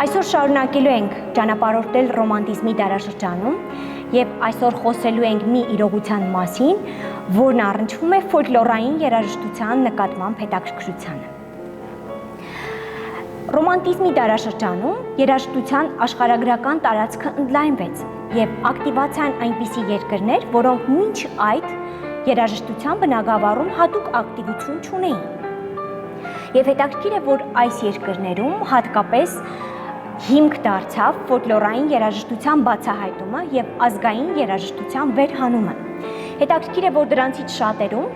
Այսօր շարունակելու ենք ճանապարհորդել ռոմանտիզմի դարաշրջանում եւ այսօր խոսելու ենք մի իրողության մասին, որն առնչվում է ֆոլկլորային երաժշտության նկատմամբ հետաքրքրությանը։ Ռոմանտիզմի դարաշրջանում երաժշտության աշխարհագրական տարածքը ընդլայնվեց եւ ակտիվացան այնպիսի երկրներ, որոնք մինչ այդ երաժշտության բնագավառում հատուկ ակտիվություն չունեին։ Եվ հետաքրքիր է, որ այս երկրներում հատկապես հիմք դարձավ ֆոլկլորային երաժշտության բացահայտումը եւ ազգային երաժշտության վերհանումը։ Հետաքրքիր է, որ դրանցից շատերում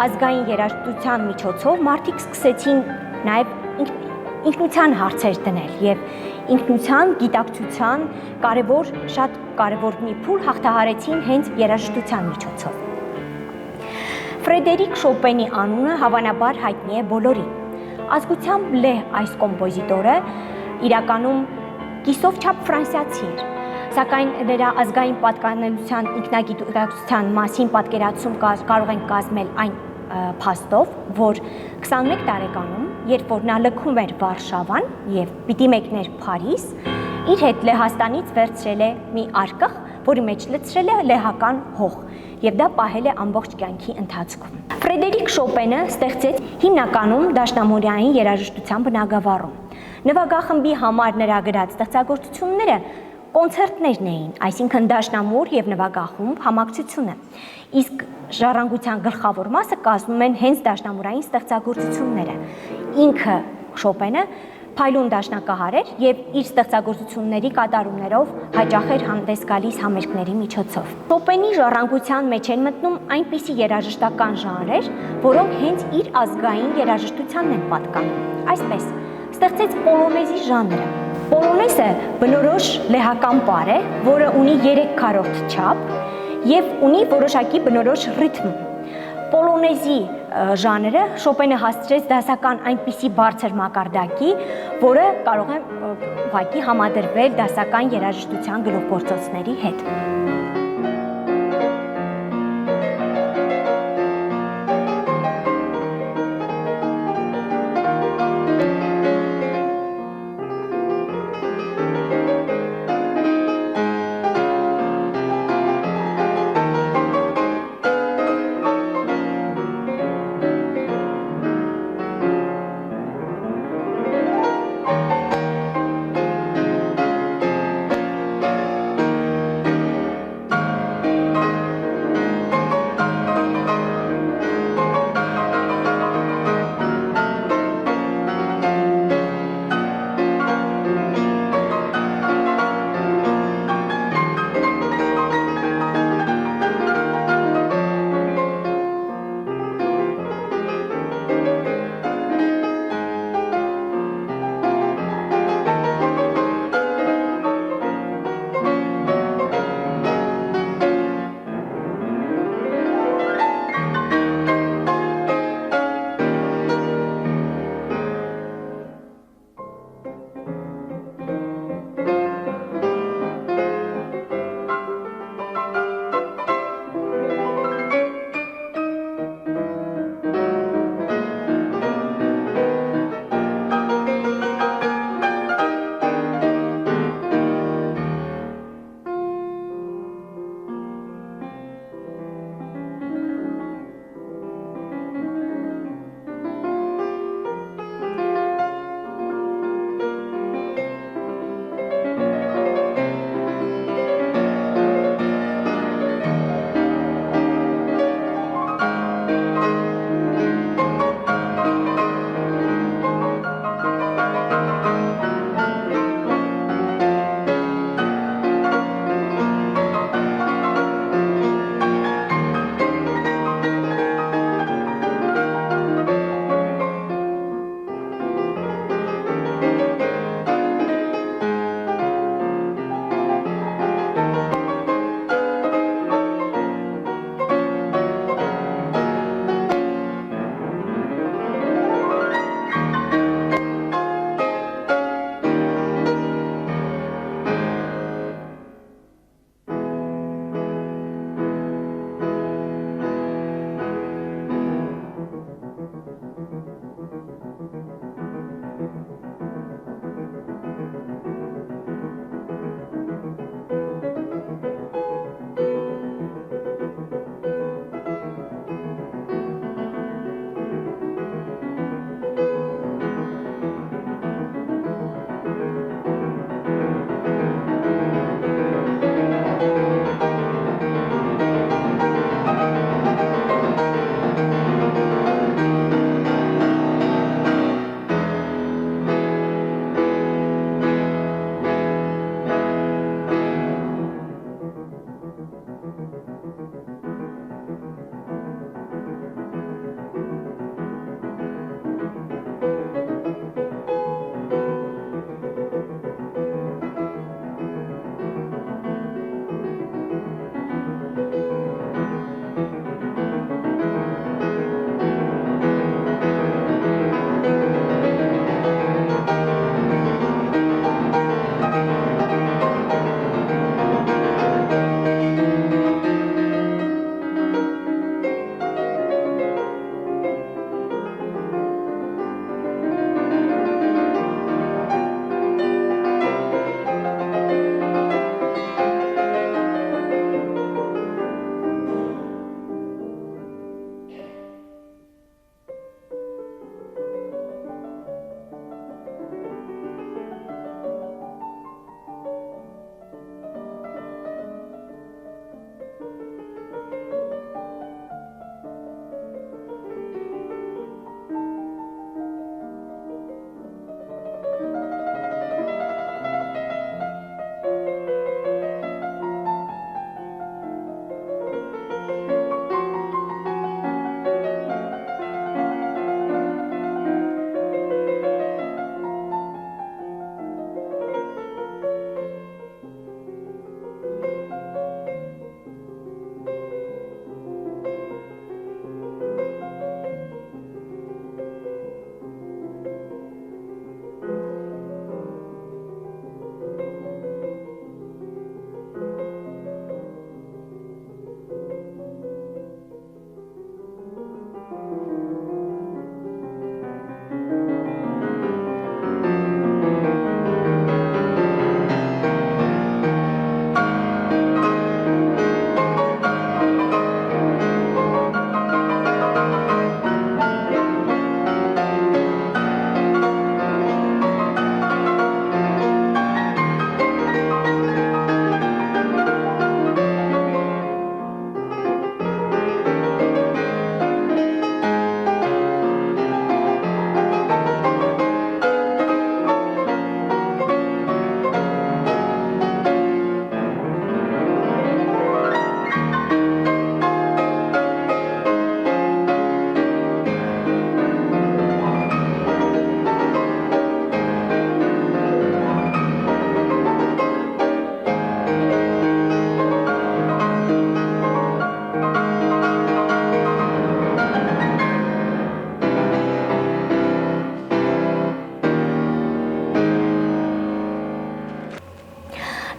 ազգային երաժշտության միջոցով մարդիկ սկսեցին նաեւ ինքնության հարցեր դնել եւ ինքնության, գիտակցության շատ կարևոր մի փուլ հաղթահարեցին հենց երաժշտության միջոցով։ Ֆրեդերիկ Շոպենի անունը հավանաբար հայտնի է բոլորին։ Ազգությամբ լեհ այս կոմպոզիտորը իրականում կիսով չափ ֆրանսիացի էր, սակայն նրա ազգային պատկանելության ինքնագիտակցության մասին պատկերացում կարող են կազմել այն փաստով, որ 21 տարեկանում, երբ որ նա լքում էր Վարշավան եւ պիտի մեկներ Փարիզ, իր հետ Լեհաստանից վերցրել է մի արկղ, որի մեջ լցրել է լեհական հող, եւ դա պահել է ամբողջ կյանքի ընթացքում։ Ֆրեդերիկ Շոպենը ստեղծեց հիմնականում դաշնամուրային երաժշտության բնագավառում։ Նվագախմբի համար նրա գրած ստեղծագործությունները կոնցերտներն էին, այսինքն դաշնամուր եւ նվագախումբ համակցությունը։ Իսկ ժառանգության գլխավոր մասը կազմում են հենց դաշնամուրային ստեղծագործությունները։ Ինքը Շոպենը փայլուն դաշնակահար էր եւ իր ստեղծագործությունների կատարումներով հաճախ էր հանդես գալիս համերգների միջոցով։ Շոպենի ժառանգության մեջ են մտնում այնպիսի երաժշտական ժանրեր, որոնք հենց իր ազգային երաժշտությանն են պատկանում։ Այսպես ստեղծեց պոլոնեզի ժանրը։ Պոլոնեզը բնորոշ լեհական պար է, որը ունի 3/4 չափ եւ ունի որոշակի բնորոշ ռիթմ։ Պոլոնեզի ժանրը Շոպենը հասցրեց դասական այնպիսի բարձր մակարդակի, որը կարող է ուղղակի համադրվել դասական երաժշտության գլուխգործոցների հետ։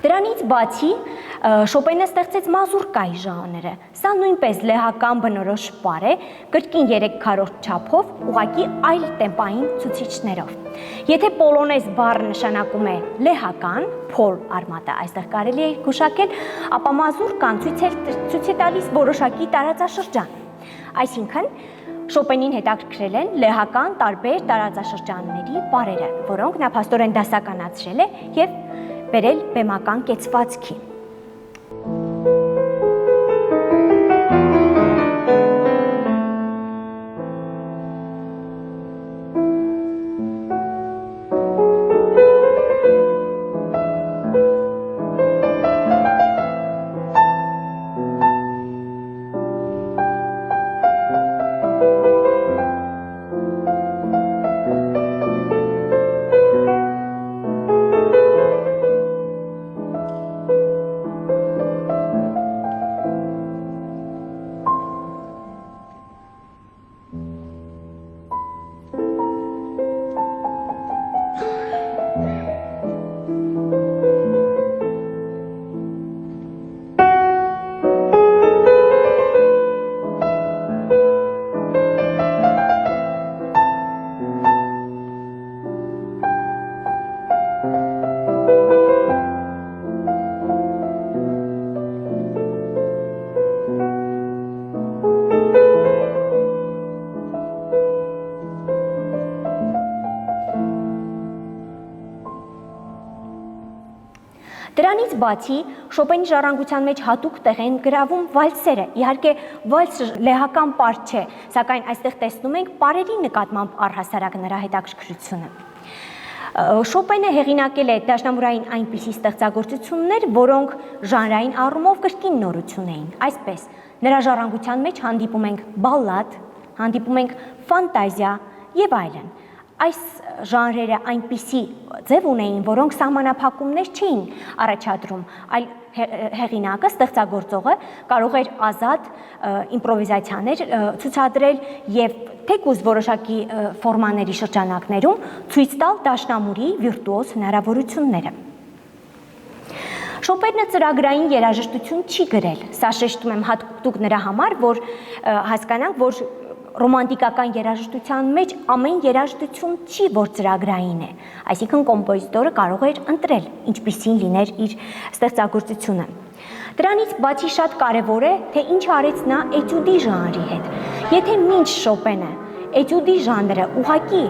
Դրանից բացի Շոպենը ստեղծեց մազուրկայի ժանրը։ Սա նույնպես լեհական բնորոշ պար է, կրկին 3/4 չափով, ուղղակի այլ տեմպային ցուցիչներով։ Եթե պոլոնեզ բառը նշանակում է լեհական, փոլ արմատը այստեղ կարելի է գուշակել, ապա մազուրկան ցույց է տալիս որոշակի տարածաշրջան։ Այսինքն Շոպենին հետաքրքրել են լեհական տարբեր տարածաշրջանների պարերը, որոնք նա փաստորեն դասականացրել է եւ բերել բեմական կեցվածքի։ Դրանից բացի Շոպենի ժառանգության մեջ հատուկ տեղ են գրավում վալսերը։ Իհարկե վալսը լեհական պար չէ, սակայն այստեղ տեսնում ենք պարերի նկատմամբ առհասարակ նրա հետաքրքրությունը։ Շոպենը հեղինակել է դաշնամուրային այնպիսի ստեղծագործություններ, որոնք ժանրային առումով կրկին նորություն էին։ Այսպես, նրա ժառանգության մեջ հանդիպում ենք բալլադ, հանդիպում ենք ֆանտազիա եւ այլն։ Այս ժանրերը այնպիսի ձև ունեին, որոնք սահմանափակումներ չէին առաջադրում, այլ հեղինակը, ստեղծագործողը կարող էր ազատ իմպրովիզացիաներ ցուցադրել եւ թեկուզ որոշակի ֆորմաների շրջանակներում ցույց տալ դաշնամուրի վիրտուոզ հնարավորությունները։ Շոպենը ծրագրային երաժշտություն չի գրել։ Սա շեշտում եմ հատուկ նրա համար, որ հասկանանք, որ ռոմանտիկական երաժշտության մեջ ամեն երաժշտություն չի, որ ծրագրային է, այսինքն կոմպոզիտորը կարող էր ընտրել, ինչպիսին լիներ իր ստեղծագործությունը։ Դրանից բացի շատ կարևոր է, թե ինչ արեց նա էտյուդի ժանրի հետ։ Եթե մինչ Շոպենը էտյուդի ժանրը ուղղակի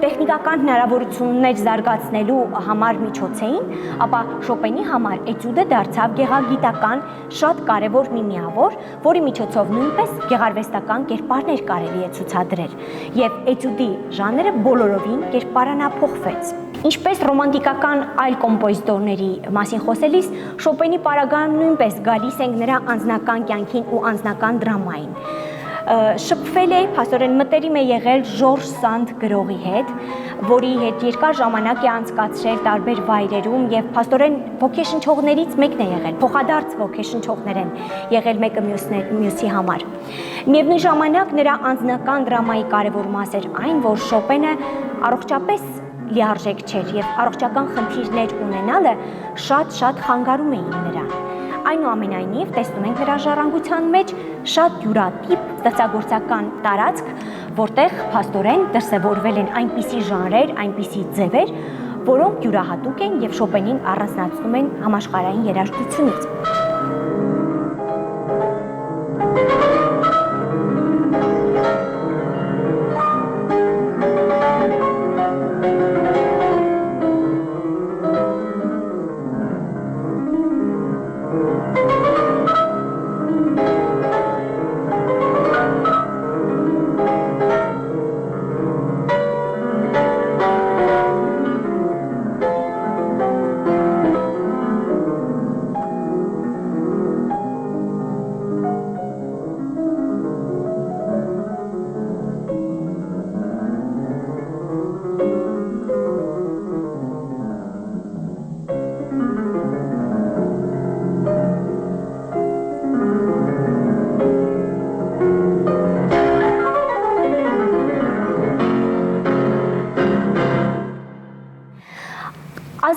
տեխնիկական հնարավորություններ զարգացնելու համար միջոց էին, ապա Շոպենի համար էտյուդը դարձավ գեղագիտական շատ կարևոր մի միավոր, որի միջոցով նույնպես գեղարվեստական կերպարներ կարելի է ցուցադրել, եւ էտյուդի ժանրը բոլորովին կերպարանափոխվեց։ Ինչպես ռոմանտիկական այլ կոմպոզիտորների մասին խոսելիս, Շոպենի պարագայում նույնպես գալիս ենք նրա անձնական կյանքին ու անձնական դրամային։ Շփվել է, փաստորեն մտերիմ է եղել Ժորժ Սանդ գրողի հետ, որի հետ երկար ժամանակ է անցկացրել տարբեր վայրերում եւ փաստորեն ոգեշնչողներից մեկն է եղել, փոխադարձ ոգեշնչողներ են եղել մեկը մյուսի համար։ Միևնույն ժամանակ նրա անձնական դրամայի կարևոր մաս էր այն, որ Շոպենը առողջապես լիարժեք չէր եւ առողջական խնդիրներ ունենալը շատ խանգարում էին նրան։ Այնուամենայնիվ տեսնում ենք նրա ժառանգության մեջ շատ յուրատիպ ստեղծագործական տարածք, որտեղ փաստորեն դրսևորվել են այնպիսի ժանրեր, այնպիսի ձևեր, որոնք յուրահատուկ են եւ Շոպենին առանձնացնում են համաշխարհային երաժշտությունից։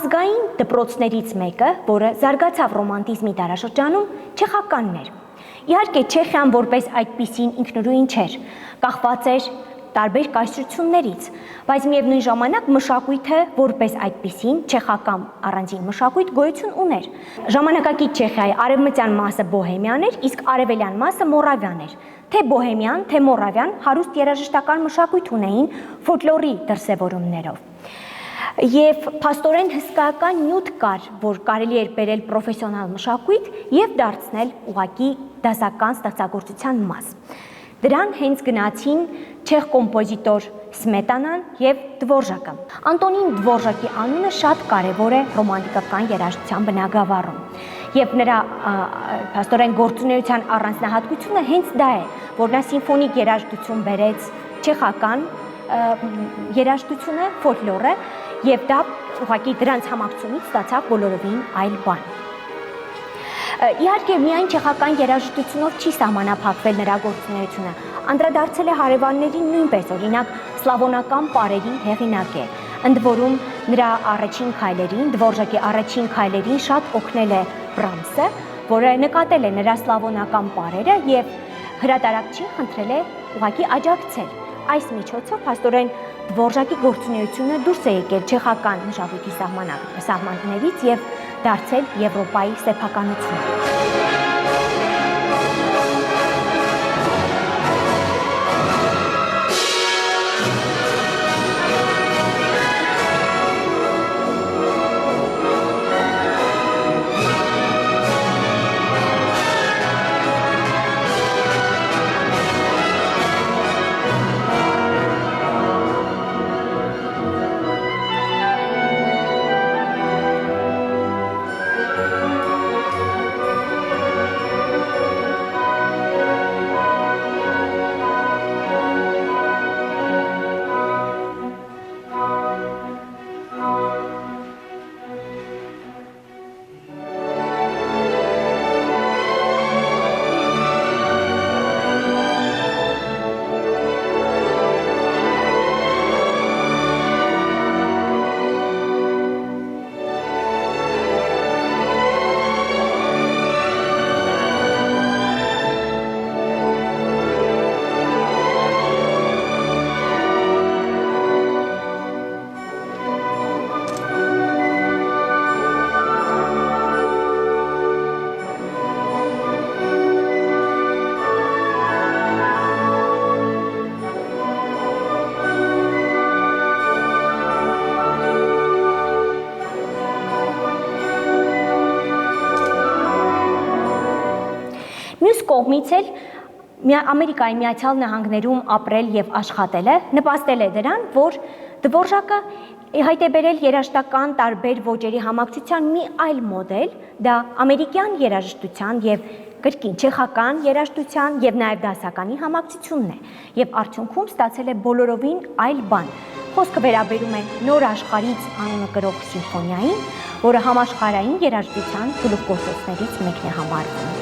Ազգային դպրոցներից մեկը, որը զարգացավ ռոմանտիզմի դարաշրջանում, չեխականն էր։ Իհարկե Չեխիան որպես այդպիսին ինքնուրույն չէր, կախված էր տարբեր կայսրություններից, բայց միևնույն ժամանակ մշակույթը որպես այդպիսին չեխական առանձին մշակույթ գոյություն ուներ։ Ժամանակակից Չեխիայի արևմտյան մասը բոհեմիան էր, իսկ արևելյան մասը մորավյան էր։ Թե բոհեմիան, թե մորավյան հարուստ երաժշտական մշակույթ ունեին ֆոլկլորի դրսևորումներով։ Եվ փաստորեն հսկայական նյութ կար, որ կարելի էր բերել պրոֆեսիոնալ մշակույթ եւ դարձնել ուղղակի դասական ստեղծագործության մաս։ Դրան հենց գնացին չեխ կոմպոզիտոր Սմետանան եւ Դվորժակը։ Անտոնին Դվորժակի անունը շատ կարեւոր է ռոմանտիկական երաժշտության բնագավառում։ Եվ նրա փաստորեն գործունեության առանձնահատկությունը հենց դա է, որ նա սիմֆոնիկ երաժշտություն բերեց չեխական երաժշտությունը, ֆոլկլորը, եւ դա ուղղակի դրանց համակցումից ստացավ բոլորովին այլ բան։ Իհարկե միայն չեխական երաժշտությունով չի սահմանափակվել նրա գործունեությունը, անդրադարձել է հարևաններին նույնպես, օրինակ սլավոնական պարերի հեղինակ է, ընդ որում նրա առաջին քայլերին, Դվորժակի առաջին քայլերին շատ օգնել է Բրամսը, որը նկատել է նրա սլավոնական պարերը եւ հրատարակչին խնդրել է ուղղակի աջակցել։ Այս միջոցով փաստորեն Դվորժակի գործունեությունը դուրս է եկել չեխական մշակույթի սահմաններից եւ դարձել Եվրոպայի սեփականություն։ Կողմից էլ Ամերիկայի Միացյալ Նահանգներում ապրել եւ աշխատելը նպաստել է դրան, որ Դվորժակը հայտ է բերել երաժշտական տարբեր ոճերի համակցության մի այլ մոդել, դա ամերիկյան երաժշտության եւ կրկին չեխական երաժշտության եւ նաեւ դասականի համակցությունն է եւ արդյունքում ստացել է բոլորովին այլ բան։ Խոսքը վերաբերում է Նոր աշխարհից անունը կրող սիմֆոնիային, որը համաշխարհային երաժշտության գլուխգործոցներից մեկն է համարվում։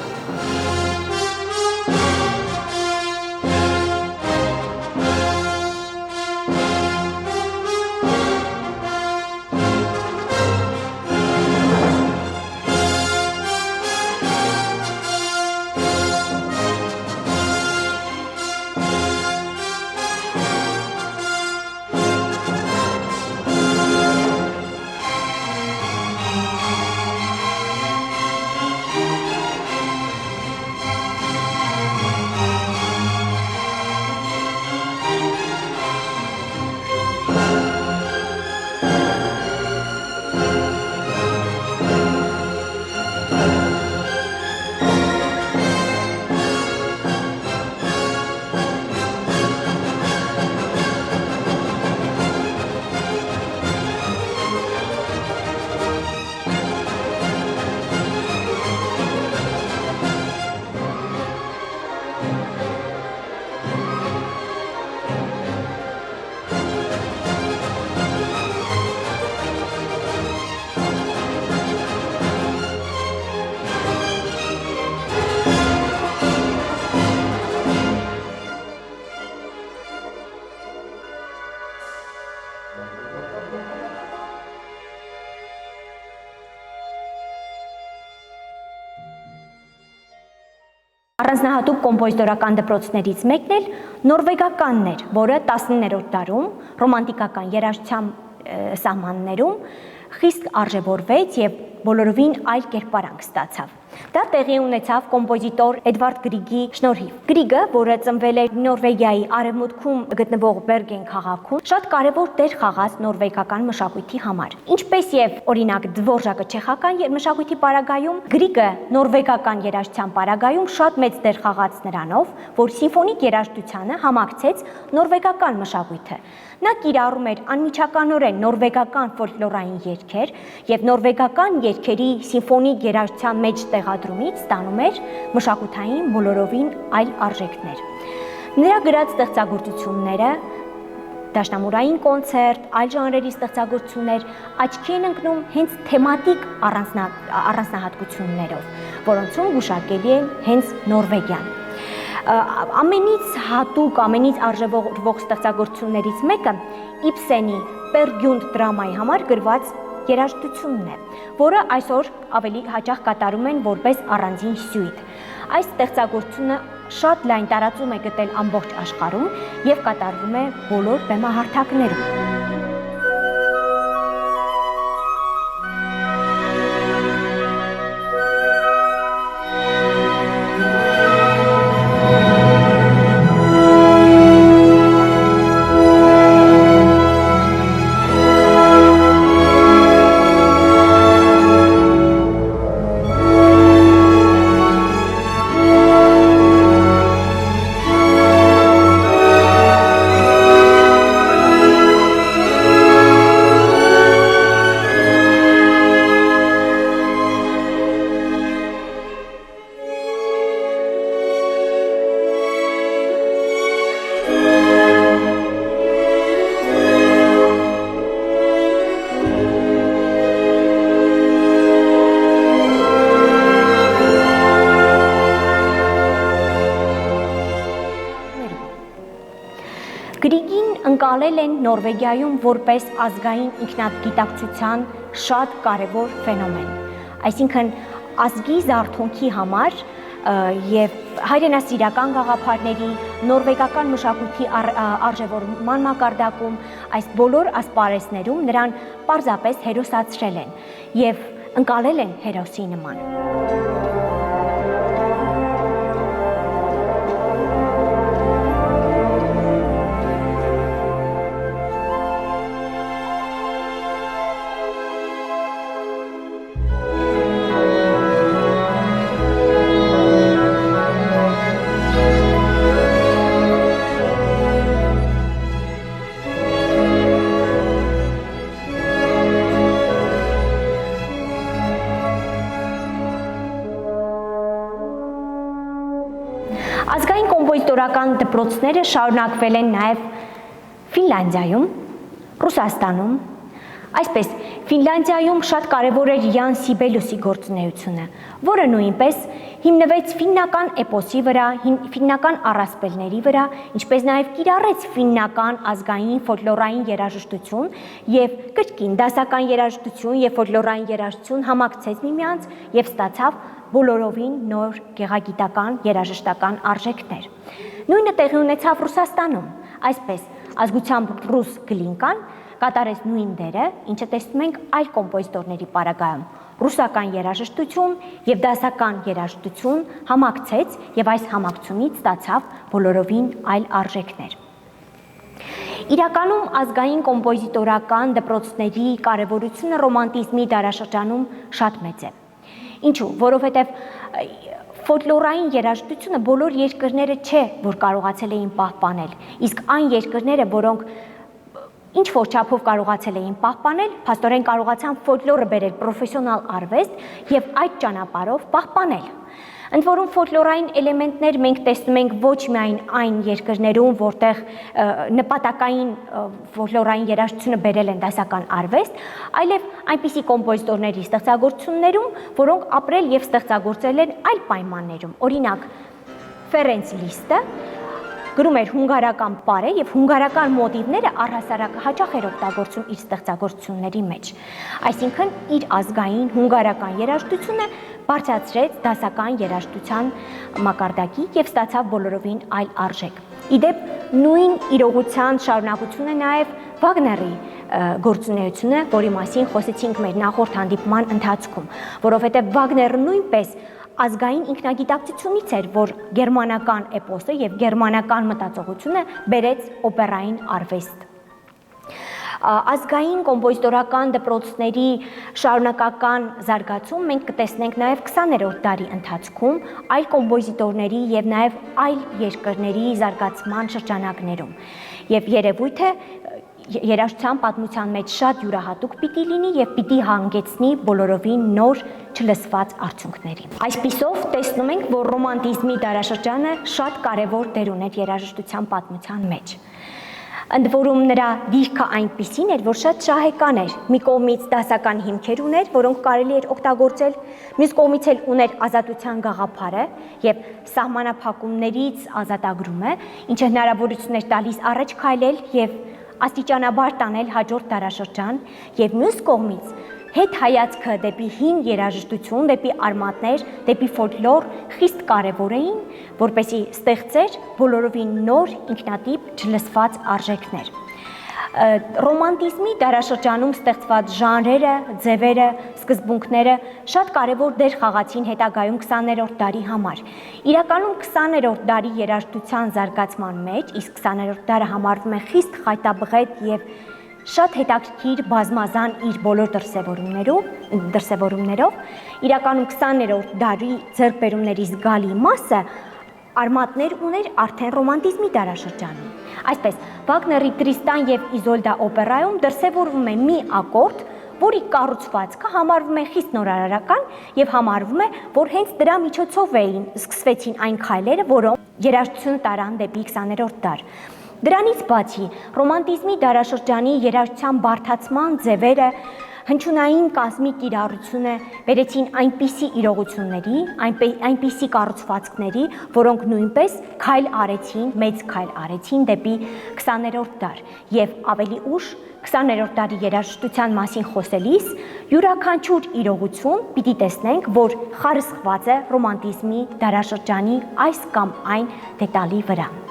Առանձնահատուկ կոմպոզիտորական դպրոցներից մեկն էլ նորվեգականն էր, որը 19-րդ դարում ռոմանտիկական երաժշտության սահմաններում խիստ արժևորվեց եւ բոլորովին այլ կերպարանք ստացավ։ Դա տեղի ունեցավ կոմպոզիտոր Էդվարդ Գրիգի շնորհիվ։ Գրիգը, որը ծնվել է Նորվեգիայի արևմուտքում գտնվող Բերգեն քաղաքում, շատ կարևոր դեր խաղաց նորվեգական մշակույթի համար։ Ինչպես եւ օրինակ Դվորժակը չեխական մշակույթի պարագայում, Գրիգը նորվեգական երաժշտության պարագայում շատ մեծ դեր խաղաց նրանով, որ սիմֆոնիկ երաժշտությանը համակցեց նորվեգական մշակույթը։ Նա կիրառում էր անմիջականորեն նորվեգական ֆոլկլորային երգեր եւ նորվեգական երգերի սիմֆոնիկ երաժշտության մեջ տեղադրումից ստանում էր մշակութային բոլորովին այլ արժեքներ։ Նրա գրած ստեղծագործությունները դաշնամուրային կոնցերտ, այլ ժանրերի ստեղծագործություններ աչքի են ընկնում հենց թեմատիկ առանձնահատկություններով, որոնցում գուշակելի է հենց Նորվեգիան։ Ամենից հատուկ, ամենից արժևորող ստեղծագործություններից մեկը Իբսենի Պեր Գյունդ դրամայի համար գրված երաժշտությունն է, որը այսօր ավելի հաճախ կատարում են որպես առանձին սյուիտ։ Այս ստեղծագործությունը շատ լայն տարածում է գտել ամբողջ աշխարհում եւ կատարվում է բոլոր բեմահարթակներում։ Գրիգին ընկալել են Նորվեգիայում որպես ազգային ինքնագիտակցության շատ կարևոր ֆենոմեն։ Այսինքն ազգի զարթոնքի համար եւ հայրենասիրական գաղափարների նորվեգական մշակույթի արժևորման մակարդակում այս բոլոր ասպարեզներում նրան պարզապես հերոսացրել են եւ ընկալել են հերոսի նման։ Ազգային կոմպոզիտորական դպրոցները շարունակվել են նաև Ֆինլանդիայում, Ռուսաստանում, այսպես Ֆինլանդիայում շատ կարևոր էր Յան Սիբելուսի գործունեությունը, որը նույնպես հիմնվեց ֆիննական էպոսի վրա, ֆիննական առասպելների վրա, ինչպես նաև կիրառեց ֆիննական ազգային ֆոլկլորային երաժշտություն եւ կրկին դասական երաժշտություն եւ ֆոլկլորային երաժշտություն համակցեց միմյանց եւ ստացավ բոլորովին նոր գեղագիտական երաժշտական արժեքներ։ Նույնը տեղի ունեցավ Ռուսաստանում, այսպես ազգությամբ ռուս Գլինկան կատարեց նույն դերը, ինչը տեսնում ենք այլ կոմպոզիտորների պարագայում։ Ռուսական երաժշտություն եւ դասական երաժշտություն համակցեց եւ այս համակցումից ստացավ բոլորովին այլ արժեքներ։ Իրականում ազգային կոմպոզիտորական դպրոցների կարևորությունը ռոմանտիզմի դարաշրջանում շատ մեծ է։ Ինչու՞, որովհետև ֆոլկլորային երաժշտությունը բոլոր երկրները չէ, որ կարողացել էին պահպանել, իսկ այն երկրները, որոնք ինչ որ չափով կարողացել էին պահպանել, փաստորեն կարողացան ֆոլկլորը բերել պրոֆեսիոնալ արվեստ եւ այդ ճանապարհով պահպանել։ Ընդ որում ֆոլկլորային էլեմենտներ մենք տեսնում ենք ոչ միայն այն երկրներում, որտեղ նպատակային ֆոլկլորային երաժշտությունը բերել են դասական արվեստ, այլև այնպիսի կոմպոզիտորների ստեղծագործություններում, որոնք ապրել եւ ստեղծագործել են այլ պայմաններում։ Օրինակ, Ֆերենց Լիստը գրում էր հունգարական պարե եւ հունգարական մոտիվները առհասարակ հաճախ էր օգտագործում իր ստեղծագործությունների մեջ։ Այսինքն իր ազգային հունգարական երաժշտությունը բարձրացրեց դասական երաժշտության մակարդակի եւ ստացավ բոլորովին այլ արժեք։ Իդեպ նույն իրողության շարունակություն է նաեւ Վագների գործունեությունը, որի մասին խոսեցինք մեր նախորդ հանդիպման ընթացքում, որովհետեւ Վագները նույնպես ազգային ինքնագիտակցությունից էր, որ գերմանական էպոսը եւ գերմանական մտածողությունը բերեց օպերային արվեստ։ Ազգային կոմպոզիտորական դպրոցների շարունակական զարգացում մենք կտեսնենք նաև 20-րդ դարի ընթացքում այլ կոմպոզիտորների եւ նաև այլ երկրների զարգացման շրջանակներում։ Եվ երևույթ է երաժշտության պատմության մեջ շատ յուրահատուկ պիտի լինի եւ պիտի հանգեցնի բոլորովին նոր չլսված արդյունքների։ Այսպիսով տեսնում ենք, որ ռոմանտիզմի դարաշրջանը շատ կարևոր դեր ուներ երաժշտության պատմության մեջ։ Ընդ որում նրա դիրքը այնպիսին էր, որ շատ շահեկան էր։ Մի կողմից դասական հիմքեր ուներ, որոնք կարելի էր օգտագործել, մյուս կողմից էլ ուներ ազատության գաղափարը եւ սահմանափակումներից ազատագրումը, ինչը հնարավորություն էր տալիս առաջ քայլել եւ աստիճանաբար տանել հաջորդ դարաշրջան, եւ մյուս կողմից հետ հայացքը դեպի հին երաժշտություն, դեպի արմատներ, դեպի ֆոլկլոր խիստ կարևոր էին, որպեսզի ստեղծեր բոլորովին նոր ինքնատիպ չլսված արժեքներ։ Ռոմանտիզմի դարաշրջանում ստեղծված ժանրերը, ձևերը, սկզբունքները շատ կարևոր դեր խաղացին հետագայում 20-րդ դարի համար։ Իրականում 20-րդ դարի երաժշտության զարգացման մեջ, իսկ 20-րդ դարը համարվում է խիստ խայտաբղետ եւ շատ հետաքրքիր բազմազան իր բոլոր դրսևորումներով, իրականում 20-րդ դարի ձեռքբերումների զգալի մասը արմատներ ուներ արդեն ռոմանտիզմի դարաշրջանում։ Այսպես, Վագների Տրիստան եւ Իզոլդա օպերայում դրսևորվում է մի ակորդ, որի կառուցվածքը համարվում է խիստ նորարարական եւ համարվում է, որ հենց դրա միջոցով սկսվեցին այն քայլերը, որոնք երաժշտությունը տարան դեպի 20-րդ դար։ Դրանից բացի ռոմանտիզմի դարաշրջանի երաժշտության բարդացման ձևերը հնչյունային կազմի կիրառությունը բերեցին այնպիսի իրողությունների, այնպիսի կառուցվածքների, որոնք նույնպես մեծ քայլ արեցին դեպի 20-րդ դար եւ ավելի ուշ 20-րդ դարի երաժշտության մասին խոսելիս յուրաքանչյուր իրողություն պիտի տեսնենք, որ խարսխված է ռոմանտիզմի դարաշրջանի այս կամ այն դետալի վրա։